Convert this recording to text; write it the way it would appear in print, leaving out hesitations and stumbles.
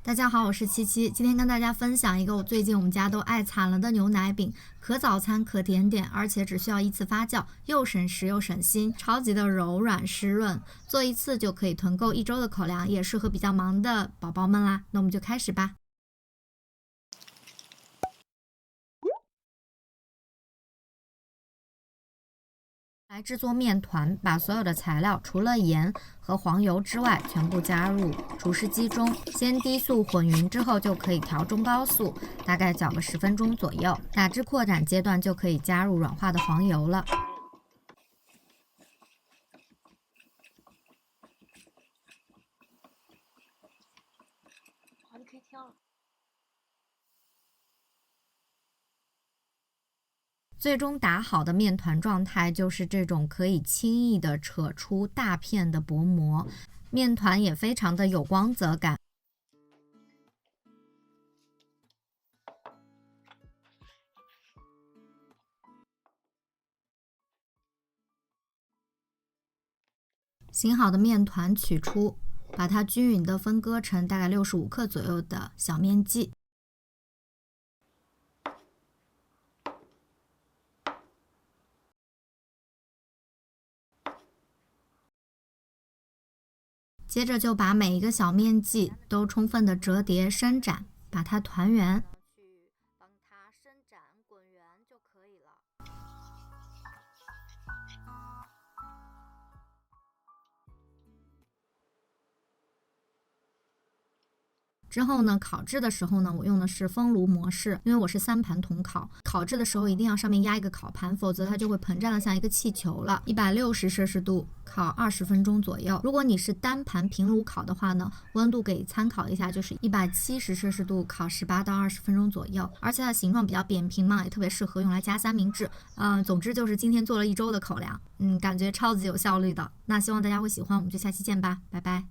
大家好，我是七七，今天跟大家分享一个最近我们家都爱惨了的牛奶饼，可早餐可甜点，而且只需要一次发酵，又省时又省心，超级的柔软湿润，做一次就可以囤够1周的口粮，也适合比较忙的宝宝们啦。那我们就开始吧。来制作面团，把所有的材料除了盐和黄油之外全部加入厨师机中，先低速混匀之后就可以调中高速，大概搅个10分钟左右。打至扩展阶段就可以加入软化的黄油了。好，你可以挑了。最终打好的面团状态就是这种可以轻易的扯出大片的薄膜，面团也非常的有光泽感。醒好的面团取出，把它均匀的分割成大概65克左右的小面剂。接着就把每一个小面剂都充分的折叠伸展，把它团圆，去帮它伸展滚圆就可以了。之后呢，烤制的时候呢，我用的是风炉模式，因为我是3盘铜烤。烤制的时候一定要上面压一个烤盘，否则它就会膨胀的像一个气球了。160摄氏度烤20分钟左右。如果你是单盘平炉烤的话呢，温度给参考一下，就是170摄氏度烤18到20分钟左右。而且它的形状比较扁平嘛，也特别适合用来夹三明治。总之就是今天做了1周的口粮，感觉超级有效率的。那希望大家会喜欢，我们就下期见吧，拜拜。